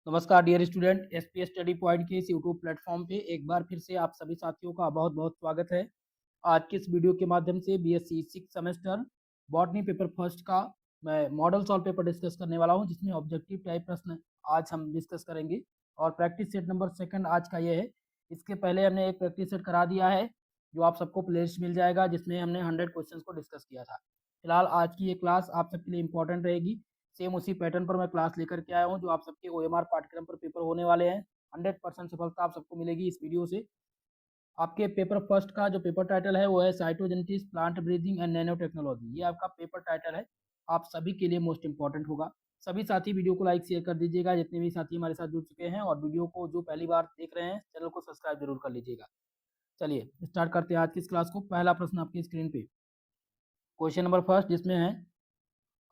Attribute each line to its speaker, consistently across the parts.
Speaker 1: नमस्कार dear student, SPS study point के इस यूट्यूब प्लेटफॉर्म पे एक बार फिर से आप सभी साथियों का बहुत बहुत स्वागत है। आज के इस वीडियो के माध्यम से BSc six semester botany paper first का मैं मॉडल सॉल्व पेपर डिस्कस करने वाला हूं, जिसमें ऑब्जेक्टिव टाइप प्रश्न आज हम डिस्कस करेंगे और प्रैक्टिस सेट नंबर सेकंड आज का ये है। इसके पहले हमने एक प्रैक्टिस सेट करा दिया है जो आप सबको प्लेलिस्ट मिल जाएगा, जिसमें हमने 100 क्वेश्चन को डिस्कस किया था। फिलहाल आज की ये क्लास आप सबके लिए इंपॉर्टेंट रहेगी। सेम उसी पैटर्न पर मैं क्लास लेकर के आया हूँ जो आप सबके ओएमआर पाठ्यक्रम पर पेपर होने वाले हैं। 100% सफलता आप सबको मिलेगी इस वीडियो से। आपके पेपर फर्स्ट का जो पेपर टाइटल है वो है cytogenetics, plant breathing and nano technology. ये आपका पेपर टाइटल है, आप सभी के लिए मोस्ट इंपॉर्टेंट होगा। सभी साथी वीडियो को लाइक शेयर कर दीजिएगा, जितने भी साथी हमारे साथ जुड़ चुके हैं, और वीडियो को जो पहली बार देख रहे हैं चैनल को सब्सक्राइब जरूर कर लीजिएगा। चलिए स्टार्ट करते हैं आज की इस क्लास को। पहला प्रश्न आपकी स्क्रीन पे, क्वेश्चन नंबर फर्स्ट, जिसमें है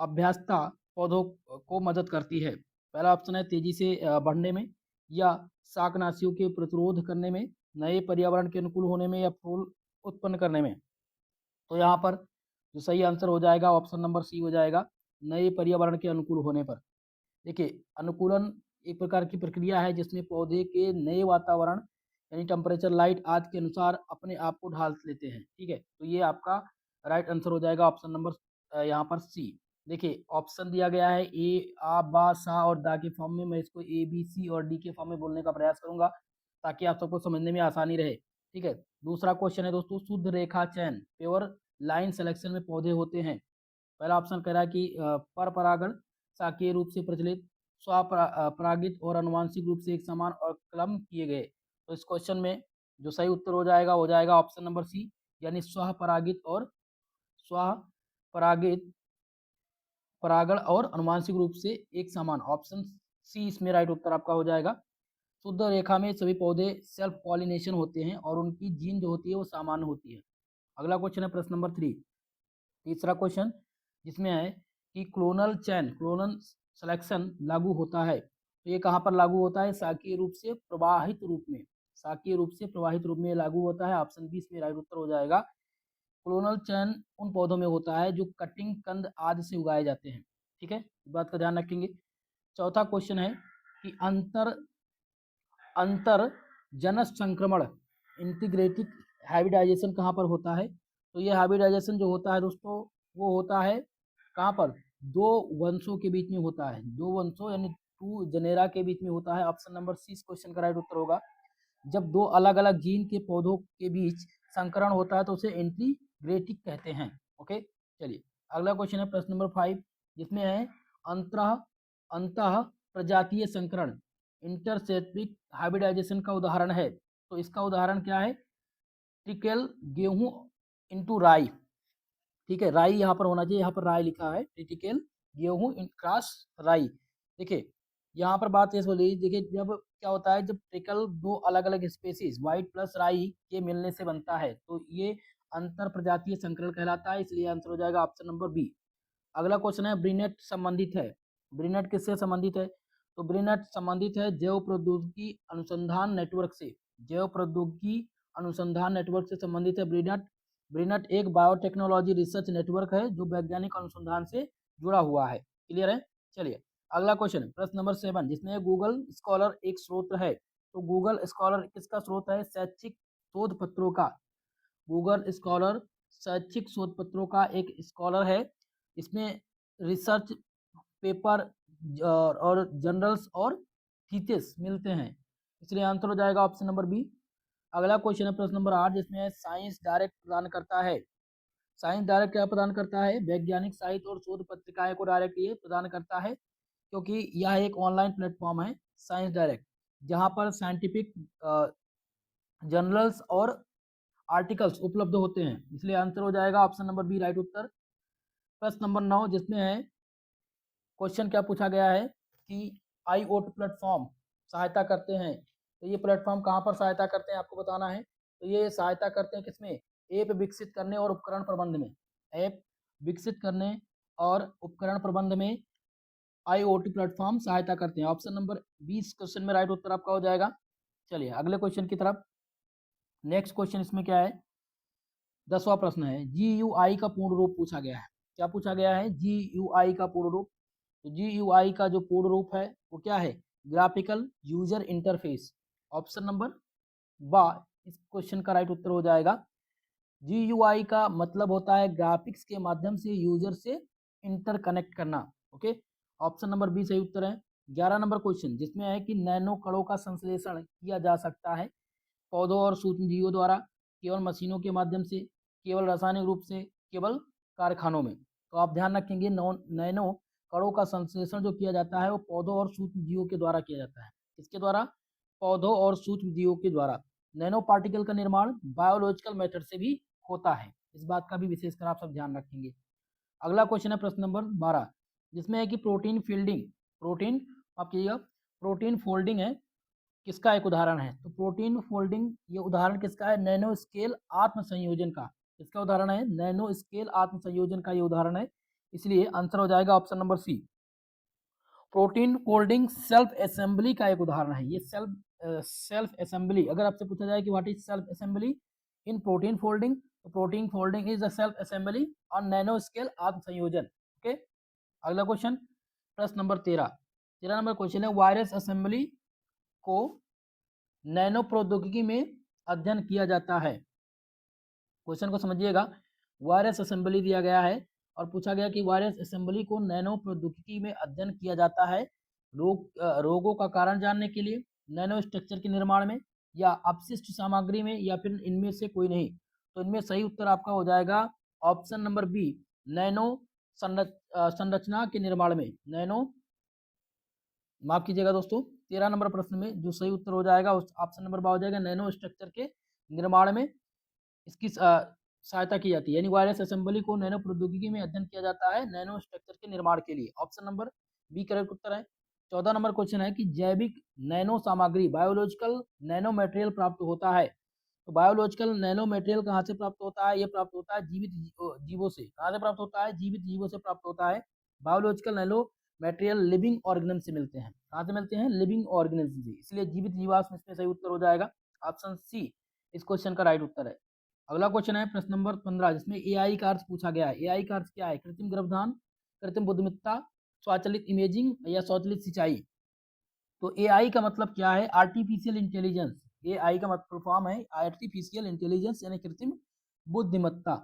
Speaker 1: अभ्यासता पौधों को मदद करती है। पहला ऑप्शन है तेजी से बढ़ने में, या शाकनाशियों के प्रतिरोध करने में, नए पर्यावरण के अनुकूल होने में, या फूल उत्पन्न करने में। तो यहाँ पर जो सही आंसर हो जाएगा ऑप्शन नंबर सी हो जाएगा, नए पर्यावरण के अनुकूल होने पर। देखिए, अनुकूलन एक प्रकार की प्रक्रिया है जिसमें पौधे के नए वातावरण यानी टेम्परेचर, लाइट आदि के अनुसार अपने आप को ढाल लेते हैं। ठीक है, तो ये आपका राइट आंसर हो जाएगा ऑप्शन नंबर यहाँ पर सी। देखिए, ऑप्शन दिया गया है ए, आ, बा, सा और दा के फॉर्म में। मैं इसको ए, बी, सी और डी के फॉर्म में बोलने का प्रयास करूंगा ताकि आप सबको समझने में आसानी रहे। ठीक है, दूसरा क्वेश्चन है दोस्तों, शुद्ध रेखा चयन, प्योर लाइन सिलेक्शन में पौधे होते हैं। पहला ऑप्शन कह रहा है कि पर परागण, शाकीय रूप से प्रचलित, स्वपरागित और अनुवांशिक रूप से एक समान और कलम किए गए। तो इस क्वेश्चन में जो सही उत्तर हो जाएगा ऑप्शन नंबर सी, यानी स्वपरागित और स्वपरागित, परागण और अनुवांशिक रूप से एक समान। ऑप्शन सी इसमें राइट उत्तर आपका हो जाएगा। शुद्ध रेखा में सभी पौधे सेल्फ पॉलिनेशन होते हैं और उनकी जीन जो होती है वो सामान्य होती है। अगला क्वेश्चन है प्रश्न नंबर थ्री, तीसरा क्वेश्चन, जिसमें है कि क्लोनल चैन, क्लोनल सिलेक्शन लागू होता है। तो ये कहाँ पर लागू होता है? शाकीय रूप से प्रवाहित रूप में, शाकीय रूप से प्रवाहित रूप में लागू होता है। ऑप्शन बी इसमें राइट उत्तर हो जाएगा। क्लोनल चयन उन पौधों में होता है जो कटिंग, कंद आदि से उगाए जाते हैं। ठीक है, इस बात का ध्यान रखेंगे। चौथा क्वेश्चन है कि अंतर अंतर जनस संक्रमण, इंटीग्रेटिक हाइब्रिडाइजेशन कहाँ पर होता है? तो ये हाइब्रिडाइजेशन जो होता है दोस्तों, वो होता है कहाँ पर? दो वंशों के बीच में होता है, दो वंशों यानी टू जनेरा के बीच में होता है। ऑप्शन नंबर सी इस क्वेश्चन का राइट उत्तर होगा। जब दो अलग अलग जीन के पौधों के बीच संकरण होता है तो उसे इंटीग्रेटिक कहते हैं। ओके, चलिए अगला क्वेश्चन है प्रश्न नंबर फाइव, जिसमें है अंतः अंतः प्रजातीय संकरण, इंटरसेप्टिक हाइब्रिडाइजेशन का उदाहरण है। तो इसका उदाहरण क्या है? ट्रिकल गेहूं इंटू राई। ठीक है, राई यहाँ पर होना चाहिए, यहाँ पर राई लिखा है, ट्रिटिकल गेहूं क्रॉस राई। देखिए यहाँ पर बात ये बोली, देखिए जब क्या होता है, जब ट्रिकल दो अलग अलग स्पेसीज व्हाइट प्लस राई के मिलने से बनता है तो ये अंतर प्रजातीय संकरण कहलाता है, इसलिए आंसर हो जाएगा ऑप्शन नंबर बी। अगला क्वेश्चन है ब्रिनेट संबंधित है। ब्रिनेट किससे संबंधित है? तो ब्रिनेट संबंधित है जैव प्रौद्योगिकी अनुसंधान नेटवर्क से, जैव प्रौद्योगिकी अनुसंधान नेटवर्क से संबंधित है ब्रिनेट। ब्रिनेट एक बायोटेक्नोलॉजी रिसर्च नेटवर्क है जो वैज्ञानिक अनुसंधान से जुड़ा हुआ है। क्लियर है? चलिए अगला क्वेश्चन, प्रश्न नंबर सेवन, जिसमें गूगल स्कॉलर एक स्रोत है। तो गूगल स्कॉलर किसका स्रोत है? शैक्षिक शोध पत्रों का। गूगल स्कॉलर शैक्षिक शोध पत्रों का एक स्कॉलर है। इसमें रिसर्च पेपर और जर्नल्स और थीसिस मिलते हैं, इसलिए आंसर हो जाएगा ऑप्शन नंबर बी। अगला क्वेश्चन है प्रश्न नंबर आठ, जिसमें साइंस डायरेक्ट प्रदान करता है। साइंस डायरेक्ट क्या प्रदान करता है? वैज्ञानिक साहित्य और शोध पत्रिकाएं को डायरेक्ट ये प्रदान करता है, क्योंकि यह एक ऑनलाइन प्लेटफॉर्म है साइंस डायरेक्ट, जहां पर साइंटिफिक जर्नल्स और आर्टिकल्स उपलब्ध होते हैं, इसलिए आंसर हो जाएगा ऑप्शन नंबर बी राइट उत्तर। प्रश्न नंबर नौ, जिसमें है क्वेश्चन क्या पूछा गया है कि आईओटी प्लेटफॉर्म सहायता करते हैं। तो ये प्लेटफॉर्म कहाँ पर सहायता करते हैं आपको बताना है। तो ये सहायता करते हैं किसमें? ऐप विकसित करने और उपकरण प्रबंध में। ऐप विकसित करने और उपकरण प्रबंध में आईओटी प्लेटफॉर्म सहायता करते हैं। ऑप्शन नंबर 20 क्वेश्चन में राइट उत्तर आपका हो जाएगा। चलिए अगले क्वेश्चन की तरफ। नेक्स्ट क्वेश्चन इसमें क्या है? 10वां प्रश्न है, GUI का पूर्ण रूप पूछा गया है। क्या पूछा गया है? GUI का पूर्ण रूप। तो GUI का जो पूर्ण रूप है वो क्या है? Graphical user interface. Option number बा इस क्वेश्चन का राइट उत्तर हो जाएगा। GUI का मतलब होता है ग्राफिक्स के माध्यम से यूजर से इंटरकनेक्ट करना। ओके, ऑप्शन नंबर बी सही उत्तर है। 11 नंबर क्वेश्चन जिसमें है कि नैनो कणों का संश्लेषण किया जा सकता है पौधों और सूक्ष्म जीवों द्वारा, केवल मशीनों के माध्यम से, केवल रासायनिक रूप से, केवल कारखानों में। तो आप ध्यान रखेंगे नैनो कणों का संश्लेषण जो किया जाता है वो पौधों और सूक्ष्म जीवों के द्वारा किया जाता है। किसके द्वारा? पौधों और सूक्ष्म जीवों के द्वारा। नैनो पार्टिकल का निर्माण बायोलॉजिकल मेथड से भी होता है, इस बात का भी विशेषकर आप सब ध्यान रखेंगे। अगला क्वेश्चन है प्रश्न नंबर 12 जिसमें है कि प्रोटीन फील्डिंग, प्रोटीन आप कीजिएगा, प्रोटीन फोल्डिंग है किसका एक उदाहरण है? तो प्रोटीन फोल्डिंग ये उदाहरण किसका है? नैनो स्केल आत्म संयोजन का। किसका उदाहरण है? नैनो स्केल आत्म संयोजन का ये उदाहरण है, इसलिए आंसर हो जाएगा option number C. Protein folding self assembly का एक उदाहरण है। ये सेल्फ असेंबली, अगर आपसे पूछा जाए कि what is self assembly in protein folding, तो protein folding is a self assembly on nano scale आत्म संयोजन। ओके, अगला क्वेश्चन प्रश्न नंबर 13 नंबर क्वेश्चन है वायरस असेंबली को नैनो प्रौद्योगिकी में अध्ययन किया जाता है। क्वेश्चन को समझिएगा, वायरस असेंबली दिया गया है और पूछा गया कि वायरस असेंबली को नैनो प्रौद्योगिकी में अध्ययन किया जाता है रोगों का कारण जानने के लिए, नैनो स्ट्रक्चर के निर्माण में, या अपशिष्ट सामग्री में, या फिर इनमें से कोई नहीं। तो इनमें सही उत्तर आपका हो जाएगा ऑप्शन नंबर बी, नैनो संरचना के निर्माण में। नैनो, माफ कीजिएगा दोस्तों, 13 नंबर प्रश्न में जो सही उत्तर हो जाएगा उस ऑप्शन नंबर बा हो जाएगा, नैनो स्ट्रक्चर के निर्माण में इसकी सहायता की जाती है। यानी वायरस असेंबली को नैनो प्रौद्योगिकी में अध्ययन किया जाता है नैनो स्ट्रक्चर के निर्माण के लिए। ऑप्शन नंबर बी करेक्ट उत्तर है। 14 नंबर क्वेश्चन है कि जैविक नैनो सामग्री बायोलॉजिकल नैनो मटेरियल प्राप्त होता है। तो बायोलॉजिकल नैनो मटेरियल कहाँ से प्राप्त होता है? ये प्राप्त होता है जीवित जीवों से। कहाँ से प्राप्त होता है? जीवित जीवों से प्राप्त होता है। Biological nano material living organism से मिलते हैं। कहाँ से मिलते हैं? लिविंग ऑर्गेनिज्म से, इसलिए जीवित जीवाश्म इसमें सही उत्तर हो जाएगा। ऑप्शन सी इस क्वेश्चन का राइट उत्तर है। अगला क्वेश्चन है प्रश्न नंबर 15 जिसमें AI का अर्थ पूछा गया है। AI का अर्थ क्या है? कृत्रिम गर्भधान, कृत्रिम बुद्धिमत्ता, स्वचालित इमेजिंग या स्वचालित सिंचाई। तो AI का मतलब क्या है? Artificial intelligence. AI का मतलब फॉर्म है आर्टिफिशियल इंटेलिजेंस यानी कृत्रिम बुद्धिमत्ता।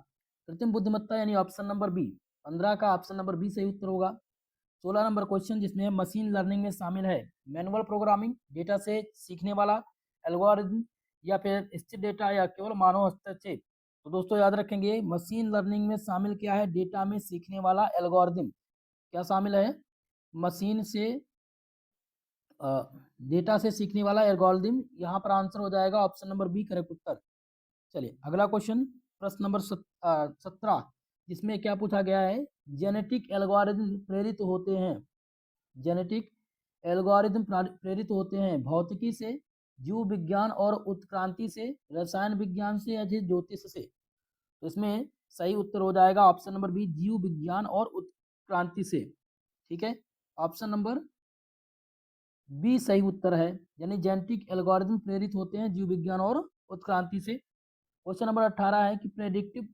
Speaker 1: कृत्रिम बुद्धिमत्ता यानी ऑप्शन नंबर बी, 15 का ऑप्शन नंबर बी सही उत्तर होगा। 16 नंबर क्वेश्चन जिसमें मशीन लर्निंग में शामिल है मैनुअल प्रोग्रामिंग, डेटा से सीखने वाला एल्गोरिथम, या फिर स्थिर डेटा, या केवल मानव हस्तक्षेप। तो दोस्तों याद रखेंगे मशीन लर्निंग में शामिल क्या है? डेटा में सीखने वाला एल्गोरिथम। क्या शामिल है? मशीन से डेटा से सीखने वाला एल्गोरिथम। यहाँ पर आंसर हो जाएगा ऑप्शन नंबर बी करेक्ट उत्तर। चलिए अगला क्वेश्चन प्रश्न नंबर 17 जिसमें क्या पूछा गया है? जेनेटिक एल्गोरिथम प्रेरित होते हैं, जेनेटिक एल्गोरिथम प्रेरित होते हैं भौतिकी से, जीव विज्ञान और उत्क्रांति से, रसायन विज्ञान से, या ज्योतिष से। तो इसमें सही उत्तर हो जाएगा ऑप्शन नंबर बी, जीव विज्ञान और उत्क्रांति से। ठीक है, ऑप्शन नंबर बी सही उत्तर है, यानी जेनेटिक एल्गोरिथम प्रेरित होते हैं जीव विज्ञान और उत्क्रांति से। क्वेश्चन नंबर 18 है कि प्रेडिक्टिव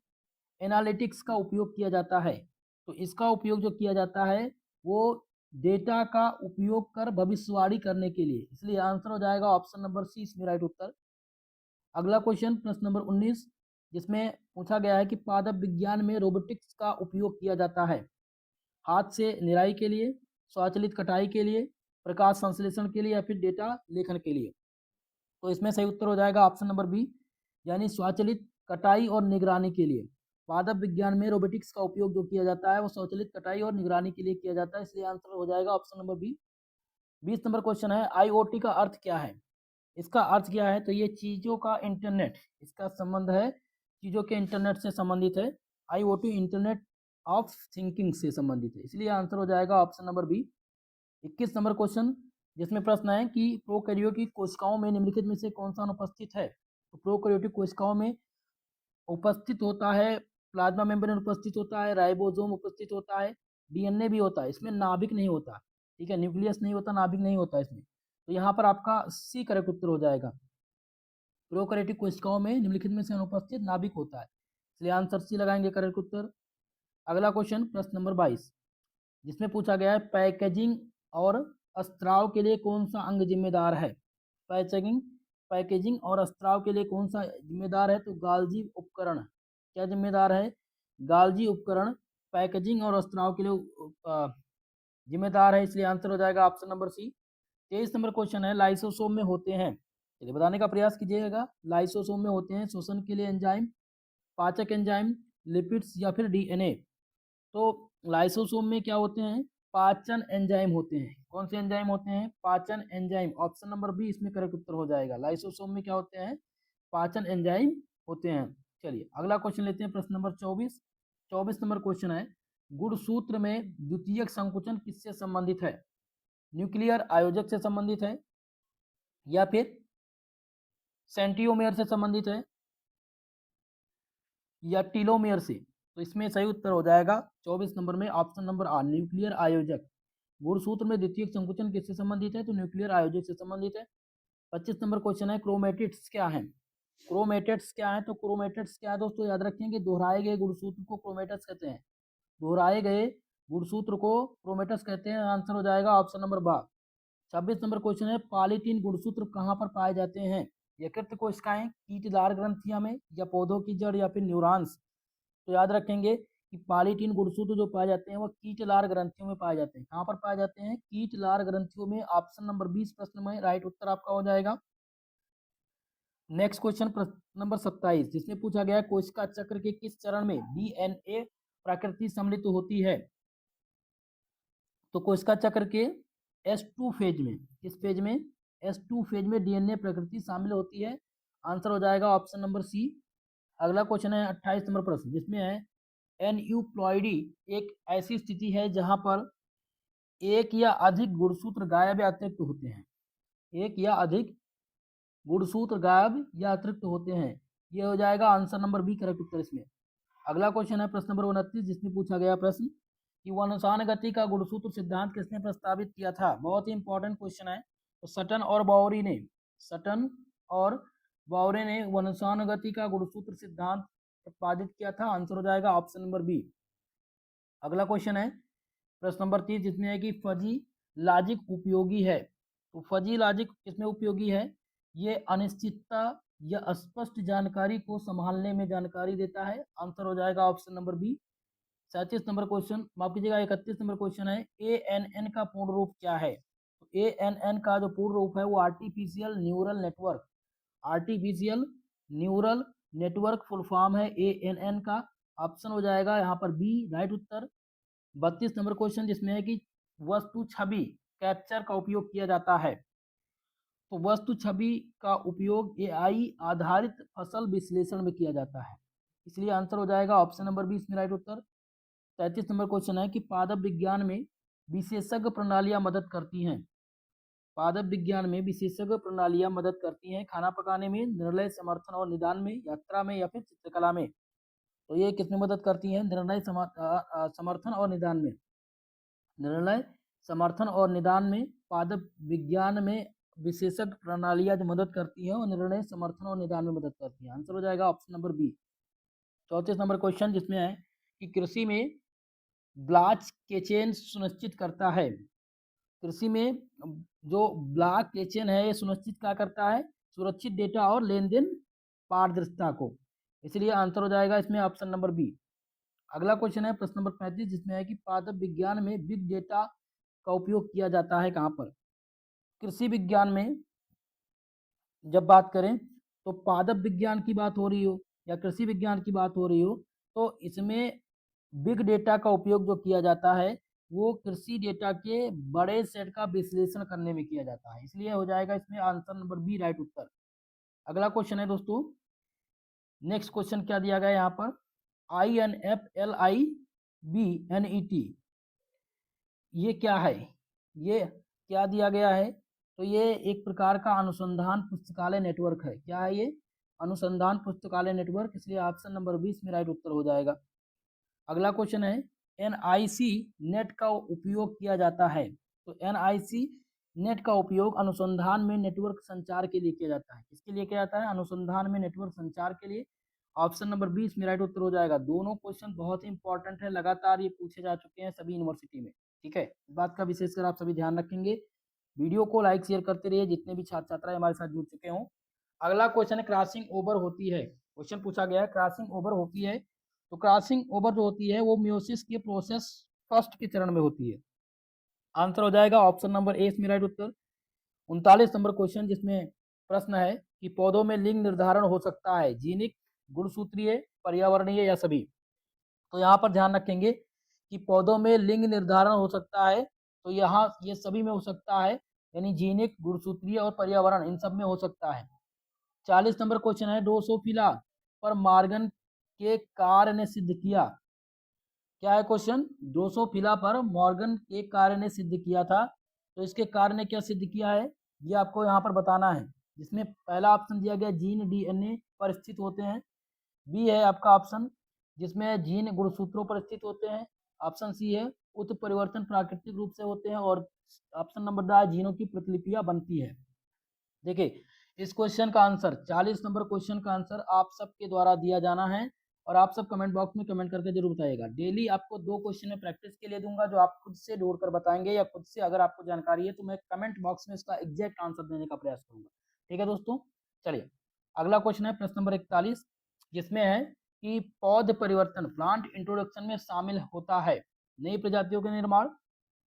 Speaker 1: एनालिटिक्स का उपयोग किया जाता है। तो इसका उपयोग जो किया जाता है वो डेटा का उपयोग कर भविष्यवाणी करने के लिए, इसलिए आंसर हो जाएगा ऑप्शन नंबर सी इसमें राइट उत्तर। अगला क्वेश्चन प्रश्न नंबर 19 जिसमें पूछा गया है कि पादप विज्ञान में रोबोटिक्स का उपयोग किया जाता है हाथ से निराई के लिए, स्वचालित कटाई के लिए, प्रकाश संश्लेषण के लिए, या फिर डेटा लेखन के लिए। तो इसमें सही उत्तर हो जाएगा ऑप्शन नंबर बी, यानी स्वचालित कटाई और निगरानी के लिए। पादप विज्ञान में रोबोटिक्स का उपयोग जो किया जाता है वो स्वचालित कटाई और निगरानी के लिए किया जाता है, इसलिए आंसर हो जाएगा option number B. 20 number question है IoT का अर्थ क्या है? इसका अर्थ क्या है? तो ये चीजों का इंटरनेट, इसका संबंध है चीजों के इंटरनेट से संबंधित है। IoT इंटरनेट ऑफ थिंकिंग से संबंधित है, इसलिए आंसर हो जाएगा option number B. 21 number question जिसमें प्रश्न है कि प्रोकैरियोटिक कोशिकाओं में निम्नलिखित में से कौन सा अनुपस्थित है? तो प्रोकैरियोटिक कोशिकाओं में उपस्थित होता है प्लाज्मा मेम्ब्रेन, उपस्थित होता है राइबोसोम, उपस्थित होता है DNA भी होता है, इसमें नाभिक नहीं होता। ठीक है, न्यूक्लियस नहीं होता, नाभिक नहीं होता इसमें। तो यहाँ पर आपका सी करेक्ट उत्तर हो जाएगा। प्रोकैरियोटिक कोशिकाओं में निम्नलिखित में से अनुपस्थित नाभिक होता है, इसलिए आंसर सी लगाएंगे करेक्ट उत्तर। अगला क्वेश्चन प्रश्न नंबर 22 जिसमें पूछा गया है पैकेजिंग और स्त्राव के लिए कौन सा अंग जिम्मेदार है? पैकेजिंग पैकेजिंग और स्त्राव के लिए कौन सा जिम्मेदार है? तो गाल्जी उपकरण क्या जिम्मेदार है? गाल्जी उपकरण पैकेजिंग और स्त्राव के लिए जिम्मेदार है, इसलिए आंसर हो जाएगा option number C. 23 number question है, लाइसोसोम में होते हैं, चलिए बताने का प्रयास कीजिएगा। लाइसोसोम में होते हैं श्वसन के लिए एंजाइम, पाचक एंजाइम, लिपिड्स या फिर डीएनए। तो लाइसोसोम में क्या होते हैं? पाचन एंजाइम होते हैं। कौन से एंजाइम होते हैं? पाचन एंजाइम। ऑप्शन नंबर बी इसमें करेक्ट उत्तर हो जाएगा। लाइसोसोम में क्या होते हैं? पाचन एंजाइम होते हैं। चलिए अगला क्वेश्चन लेते हैं, प्रश्न नंबर 24। 24 नंबर क्वेश्चन है, गुणसूत्र में द्वितीयक संकुचन किससे संबंधित है? न्यूक्लियर आयोजक से संबंधित है या फिर सेंट्रियोमेयर से संबंधित है या टीलोमेयर से? तो इसमें सही उत्तर हो जाएगा 24 नंबर में ऑप्शन नंबर आ, न्यूक्लियर आयोजक। गुणसूत्र में द्वितीयक संकुचन किससे संबंधित है? तो न्यूक्लियर आयोजक से संबंधित है। 25 नंबर क्वेश्चन है, क्रोमेटिड्स क्या है? क्रोमेटिड्स क्या है? तो क्रोमेटिड्स क्या है दोस्तों, याद रखेंगे, दोहराए गए गुणसूत्र को क्रोमेटिड्स कहते हैं। दोहराए गए गुणसूत्र को क्रोमेटिड्स कहते हैं। आंसर हो जाएगा ऑप्शन नंबर बा। 26 नंबर क्वेश्चन है, पॉलीटीन गुणसूत्र कहाँ पर पाए जाते हैं? यकृत कोशिकाएं, कीटदार ग्रंथियां में या पौधों की जड़ या फिर न्यूरॉन्स? तो याद रखेंगे कि पॉलीटीन गुणसूत्र जो पाए जाते हैं वो कीटलार ग्रंथियों में पाए जाते हैं। कहाँ पर पाए जाते हैं? कीटलार ग्रंथियों में। ऑप्शन नंबर 20 प्रश्न में राइट उत्तर आपका हो जाएगा। नेक्स्ट क्वेश्चन प्रश्न नंबर 27, जिसमें पूछा गया है कोशिका चक्र के किस चरण में डीएनए प्रकृति सम्मिलित होती है? तो कोशिका चक्र के S2 फेज में। किस फेज में? S2 फेज में डीएनए प्रकृति शामिल होती है। आंसर हो जाएगा ऑप्शन नंबर सी। अगला क्वेश्चन है 28 नंबर प्रश्न, जिसमें है एन्यूप्लॉइडी एक ऐसी स्थिति है जहां पर एक या अधिक गुणसूत्र गायब या अतिरिक्त होते हैं। एक या अधिक गुणसूत्र गायब या अतिरिक्त होते हैं। ये हो जाएगा आंसर नंबर बी करेक्ट उत्तर इसमें। अगला क्वेश्चन है प्रश्न नंबर 29, जिसमें पूछा गया प्रश्न कि वनसान गति का गुणसूत्र सिद्धांत किसने प्रस्तावित किया था? बहुत ही इंपॉर्टेंट क्वेश्चन है। तो सटन और बाउरी ने वनसान गति का गुणसूत्र सिद्धांत प्रतिपादित किया था। आंसर हो जाएगा ऑप्शन नंबर बी। अगला क्वेश्चन है प्रश्न नंबर 30, जिसमें है कि फजी लॉजिक उपयोगी है। तो फजी लॉजिक किसमें उपयोगी है? ये अनिश्चितता या अस्पष्ट जानकारी को संभालने में जानकारी देता है। आंसर हो जाएगा option number B. 37 number question, माफ कीजिएगा 31 नंबर क्वेश्चन है, ANN का पूर्ण रूप क्या है? तो ANN का जो पूर्ण रूप है वो artificial neural network. Artificial neural network full form है ANN का। ऑप्शन हो जाएगा यहाँ पर बी राइट उत्तर। 32 नंबर क्वेश्चन, जिसमें है कि वस्तु छवि कैप्चर का उपयोग किया जाता है। तो वस्तु छवि का उपयोग AI आधारित फसल विश्लेषण में किया जाता है, इसलिए आंसर हो जाएगा ऑप्शन नंबर बी इसमें राइट उत्तर। 33 नंबर क्वेश्चन है कि पादप विज्ञान में विशेषज्ञ प्रणालियां मदद करती हैं। पादप विज्ञान में विशेषज्ञ प्रणालियां मदद करती हैं खाना पकाने में, निर्णय समर्थन और निदान में, यात्रा में या फिर चित्रकला में? तो ये किसमें मदद करती हैं? निर्णय समर्थन और निदान में। निर्णय समर्थन और निदान में पादप विज्ञान में विशेषज्ञ प्रणालियां जो मदद करती हैं और निर्णय समर्थन और निदान में मदद करती हैं। आंसर हो जाएगा option number B. 34 number question, जिसमें है कि कृषि में ब्लॉक चेन सुनिश्चित करता है। कृषि में जो ब्लॉक चेन है ये सुनिश्चित क्या करता है? सुरक्षित डेटा और लेन देन पारदर्शिता को, इसलिए आंसर हो जाएगा इसमें ऑप्शन नंबर बी। अगला क्वेश्चन है प्रश्न नंबर 35, जिसमें है कि पादप विज्ञान में बिग डेटा का उपयोग किया जाता है कहाँ पर? कृषि विज्ञान में जब बात करें तो पादप विज्ञान की बात हो रही हो या कृषि विज्ञान की बात हो रही हो, तो इसमें बिग डेटा का उपयोग जो किया जाता है वो कृषि डेटा के बड़े सेट का विश्लेषण करने में किया जाता है, इसलिए हो जाएगा इसमें आंसर नंबर बी राइट उत्तर। अगला क्वेश्चन है दोस्तों, नेक्स्ट क्वेश्चन क्या दिया गया यहाँ पर? INFLIBNET ये क्या है? ये क्या दिया गया है? तो ये एक प्रकार का अनुसंधान पुस्तकालय नेटवर्क है। क्या है ये? अनुसंधान पुस्तकालय नेटवर्क, इसलिए ऑप्शन नंबर 20 में राइट उत्तर हो जाएगा। अगला क्वेश्चन है, NIC नेट का उपयोग किया जाता है। तो NIC नेट का उपयोग अनुसंधान में नेटवर्क संचार के लिए किया जाता है। किसके लिए किया जाता है? अनुसंधान में नेटवर्क संचार के लिए। ऑप्शन नंबर 20 में राइट उत्तर हो जाएगा। दोनों क्वेश्चन बहुत ही इंपॉर्टेंट है, लगातार ये पूछे जा चुके हैं सभी यूनिवर्सिटी में। ठीक है, इस बात का विशेषकर आप सभी ध्यान रखेंगे। वीडियो को लाइक शेयर करते रहिए जितने भी छात्र छात्राएं हमारे साथ जुड़ चुके हों। अगला क्वेश्चन है क्रॉसिंग ओवर होती है। क्वेश्चन पूछा गया है क्रॉसिंग ओवर होती है। तो क्रॉसिंग ओवर जो होती है वो मियोसिस के प्रोसेस फर्स्ट के चरण में होती है। आंसर हो जाएगा ऑप्शन नंबर ए इसमें राइट उत्तर। 39 नंबर क्वेश्चन जिसमें प्रश्न है कि पौधों में लिंग निर्धारण हो सकता है जीनिक, गुणसूत्रीय, पर्यावरणीय या सभी। तो यहाँ पर ध्यान रखेंगे कि पौधों में लिंग निर्धारण हो सकता है, तो यहाँ ये सभी में हो सकता है, यानी जीनिक, गुणसूत्रीय और पर्यावरण इन सब में हो सकता है। 40 नंबर क्वेश्चन है ड्रोसोफिला पर मॉर्गन के कार्य ने सिद्ध किया। क्या है क्वेश्चन? ड्रोसोफिला पर मॉर्गन के कार्य ने सिद्ध किया था। तो इसके कार्य ने क्या सिद्ध किया है ये आपको यहाँ पर बताना है। जिसमें पहला ऑप्शन दिया गया जीन डीएनए पर स्थित होते हैं। बी है आपका ऑप्शन जिसमें जीन गुणसूत्रों पर स्थित होते हैं। ऑप्शन सी है उत्परिवर्तन प्राकृतिक रूप से होते हैं। और ऑप्शन नंबर द जीनों की प्रतिलिपियां बनती है। देखिए इस क्वेश्चन का आंसर 40 नंबर क्वेश्चन का आंसर आप सबके द्वारा दिया जाना है और आप सब कमेंट बॉक्स में कमेंट करके जरूर बताइएगा। डेली आपको 2 क्वेश्चन में प्रैक्टिस के लिए दूंगा जो आप खुद से ढूंढ कर बताएंगे या खुद से अगर आपको जानकारी है तो मैं कमेंट बॉक्स में इसका एग्जैक्ट आंसर देने का प्रयास करूंगा। ठीक है दोस्तों, चलिए अगला क्वेश्चन है प्रश्न नंबर 41 जिसमें है कि पौध परिवर्तन प्लांट इंट्रोडक्शन में शामिल होता है नई प्रजातियों के निर्माण,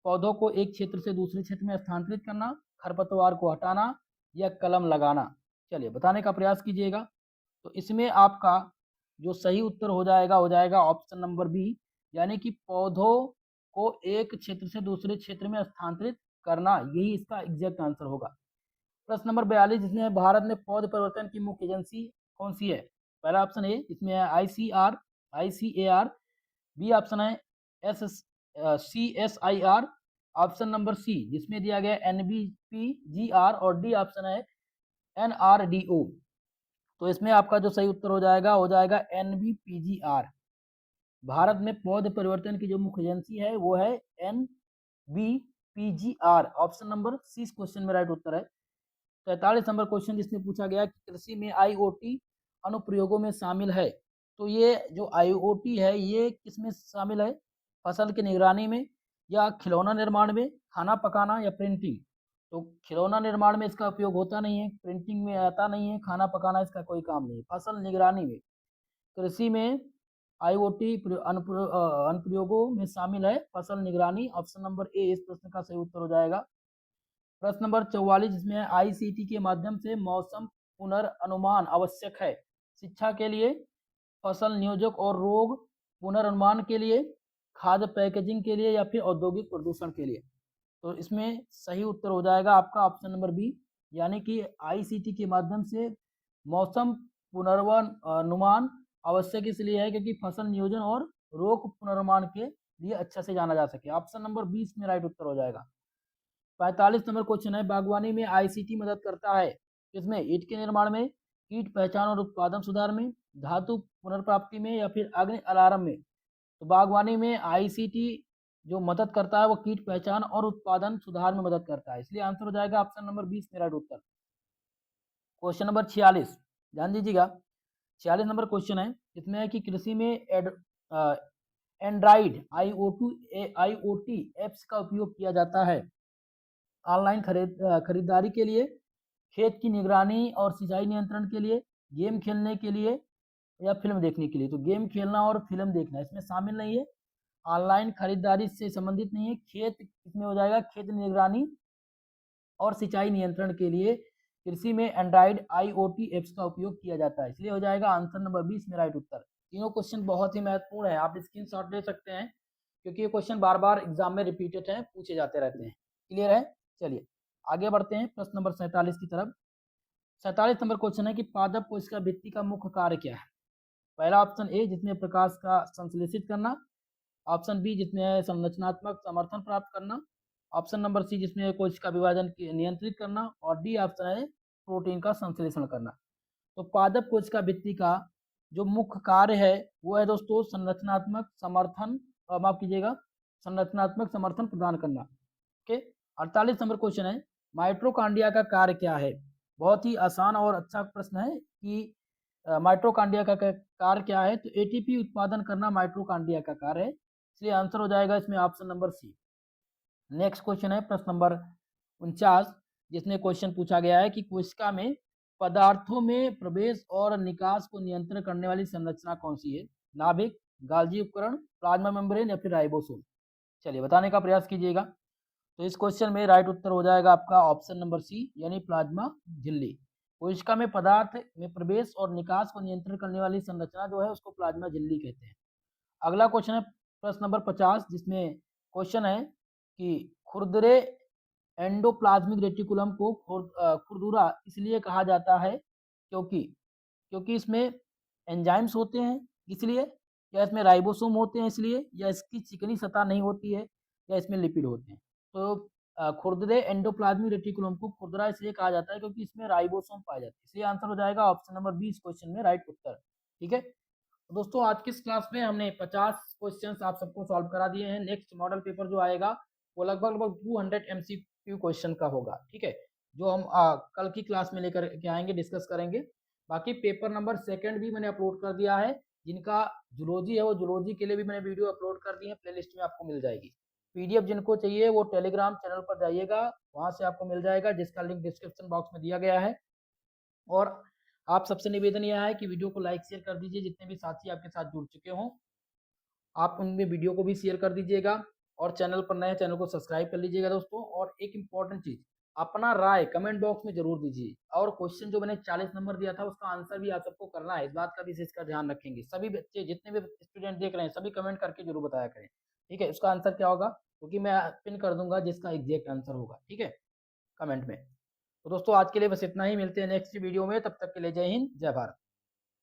Speaker 1: पौधों को एक क्षेत्र से दूसरे क्षेत्र में स्थानांतरित करना, खरपतवार को हटाना या कलम लगाना। चलिए बताने का प्रयास कीजिएगा। तो इसमें आपका जो सही उत्तर हो जाएगा ऑप्शन नंबर बी, यानी कि पौधों को एक क्षेत्र से दूसरे क्षेत्र में स्थानांतरित करना, यही इसका एग्जैक्ट आंसर होगा। प्रश्न नंबर 42 जिसमें भारत में पौध परिवर्तन की मुख्य एजेंसी कौन सी है? पहला ऑप्शन है इसमें है ICAR, बी ऑप्शन है CSIR, ऑप्शन नंबर सी जिसमें दिया गया NBPGR और डी ऑप्शन है NRDO। तो इसमें आपका जो सही उत्तर हो जाएगा NBPGR। भारत में पौध परिवर्तन की जो मुख्य एजेंसी है वो है NBPGR। ऑप्शन नंबर सी इस क्वेश्चन में राइट उत्तर है। 43 नंबर क्वेश्चन जिसमें पूछा गया कि कृषि में IoT अनुप्रयोगों में शामिल है। तो ये जो IoT है ये किसमें शामिल है? फसल की निगरानी में या खिलौना निर्माण में, खाना पकाना या प्रिंटिंग। तो खिलौना निर्माण में इसका उपयोग होता नहीं है, प्रिंटिंग में आता नहीं है, खाना पकाना इसका कोई काम नहीं है। फसल निगरानी में, कृषि में IoT अनुप्रयोगों में शामिल है फसल निगरानी। ऑप्शन नंबर ए इस प्रश्न का सही उत्तर हो जाएगा। प्रश्न नंबर 44 जिसमें ICT के माध्यम से मौसम पुनर्अनुमान आवश्यक है शिक्षा के लिए, फसल नियोजक और रोग पुनर्अनुमान के लिए, खाद्य पैकेजिंग के लिए या फिर औद्योगिक प्रदूषण के लिए। तो इसमें सही उत्तर हो जाएगा आपका ऑप्शन नंबर बी, यानी कि ICT के माध्यम से मौसम पुनर्वानुमान आवश्यक इसलिए है क्योंकि फसल नियोजन और रोग पुनर्नुमान के लिए अच्छा से जाना जा सके। ऑप्शन नंबर 20 में राइट उत्तर हो जाएगा। 45 नंबर क्वेश्चन है बागवानी में ICT मदद करता है इसमें ईंट के निर्माण में, कीट पहचान और उत्पादन सुधार में, धातु पुनर्प्राप्ति में या फिर अग्नि अलार्म में। तो बागवानी में ICT जो मदद करता है वो कीट पहचान और उत्पादन सुधार में मदद करता है, इसलिए आंसर हो जाएगा ऑप्शन नंबर 20 में राइट उत्तर। क्वेश्चन नंबर 46 ध्यान दीजिएगा। 46 नंबर क्वेश्चन है इसमें है कि कृषि में एंड्राइड IoT एप्स का उपयोग किया जाता है ऑनलाइन खरीदारी के लिए, खेत की निगरानी और सिंचाई नियंत्रण के लिए, गेम खेलने के लिए या फिल्म देखने के लिए। तो गेम खेलना और फिल्म देखना इसमें शामिल नहीं है, ऑनलाइन खरीदारी से संबंधित नहीं है। खेत इसमें हो जाएगा खेत निगरानी और सिंचाई नियंत्रण के लिए कृषि में एंड्राइड IoT एप्स का उपयोग किया जाता है, इसलिए हो जाएगा आंसर नंबर 20 में राइट उत्तर। तीनों क्वेश्चन बहुत ही महत्वपूर्ण है, आप स्क्रीनशॉट ले सकते हैं क्योंकि ये क्वेश्चन बार बार एग्जाम में रिपीटेड है, पूछे जाते रहते हैं। क्लियर है? चलिए आगे बढ़ते हैं प्रश्न नंबर 47 की तरफ। 47 नंबर क्वेश्चन है कि पादप कोशिका भित्ति का मुख्य कार्य क्या है? पहला ऑप्शन ए जिसमें प्रकाश का संश्लेषित करना, ऑप्शन बी जिसमें है संरचनात्मक समर्थन प्राप्त करना, ऑप्शन नंबर सी जिसमें कोशिका विभाजन नियंत्रित करना और डी ऑप्शन है प्रोटीन का संश्लेषण करना। तो पादप कोशिका भित्ति का जो मुख्य कार्य है वो है दोस्तों संरचनात्मक समर्थन, माफ कीजिएगा, संरचनात्मक समर्थन प्रदान करना। ओके, 48 नंबर क्वेश्चन है माइटोकॉन्ड्रिया का कार्य क्या है? बहुत ही आसान और अच्छा प्रश्न है कि माइटोकॉन्ड्रिया का कार्य क्या है? तो ATP उत्पादन करना माइटोकॉन्ड्रिया का कार्य है, इसलिए आंसर हो जाएगा इसमें option number C. Next question है प्रश्न नंबर 49 जिसमें क्वेश्चन पूछा गया है कि कोशिका में पदार्थों में प्रवेश और निकास को नियंत्रण करने वाली संरचना कौन सी है? नाभिक, गाल्जी उपकरण, प्लाज्मा मेम्ब्रेन या फिर राइबोसोम? चलिए बताने का प्रयास कीजिएगा। तो इस क्वेश्चन में राइट उत्तर हो जाएगा आपका ऑप्शन नंबर सी यानी प्लाज्मा झिल्ली। कोशिका में पदार्थ में प्रवेश और निकास को नियंत्रण करने वाली संरचना जो है उसको प्लाज्मा झिल्ली कहते हैं। अगला क्वेश्चन है प्रश्न नंबर 50 जिसमें क्वेश्चन है कि खुरदरे एंडोप्लाज्मिक रेटिकुलम को खुरदुरा इसलिए कहा जाता है क्योंकि क्योंकि इसमें एंजाइम्स होते हैं इसलिए, या इसमें राइबोसोम होते हैं इसलिए, या इसकी चिकनी सतह नहीं होती है, या इसमें लिपिड होते हैं। तो खुरदरे एंडोप्लाज्मिक रेटिकुलम को खुरदरा इसलिए कहा जाता है क्योंकि इसमें राइबोसोम पाए जाते हैं। इसलिए आंसर हो जाएगा ऑप्शन नंबर बी इस क्वेश्चन में राइट उत्तर। ठीक है, तो दोस्तों आज की इस क्लास में हमने 50 क्वेश्चंस आप सबको सॉल्व करा दिए हैं। नेक्स्ट मॉडल पेपर जो आएगा वो लगभग लगभग 200 एमसीक्यू क्वेश्चन का होगा। ठीक है, जो हम कल की क्लास में लेकर के आएंगे, डिस्कस करेंगे। बाकी पेपर नंबर 2 भी मैंने अपलोड कर दिया है। जिनका जूलॉजी है वो जूलॉजी के लिए भी मैंने वीडियो अपलोड कर दी है, प्लेलिस्ट में आपको मिल जाएगी। पीडीएफ जिनको चाहिए वो टेलीग्राम चैनल पर जाइएगा, वहां से आपको मिल जाएगा, जिसका लिंक डिस्क्रिप्शन बॉक्स में दिया गया है। और आप सबसे निवेदन यह है कि वीडियो को लाइक शेयर कर दीजिए। जितने भी साथी आपके साथ जुड़ चुके हों आप उनमें वीडियो को भी शेयर कर दीजिएगा, और चैनल पर नए चैनल को सब्सक्राइब कर लीजिएगा दोस्तों। और एक इम्पॉर्टेंट चीज, अपना राय कमेंट बॉक्स में जरूर दीजिए। और क्वेश्चन जो मैंने 40 नंबर दिया था उसका आंसर भी आप सबको करना है, इस बात का विशेष का ध्यान रखेंगे। सभी बच्चे जितने भी स्टूडेंट देख रहे हैं सभी कमेंट करके जरूर बताया करें। ठीक है, उसका आंसर क्या होगा क्योंकि मैं पिन कर दूंगा जिसका एग्जैक्ट आंसर होगा। ठीक है, कमेंट में। तो दोस्तों आज के लिए बस इतना ही, मिलते हैं नेक्स्ट वीडियो में, तब तक के लिए जय हिंद जय भारत।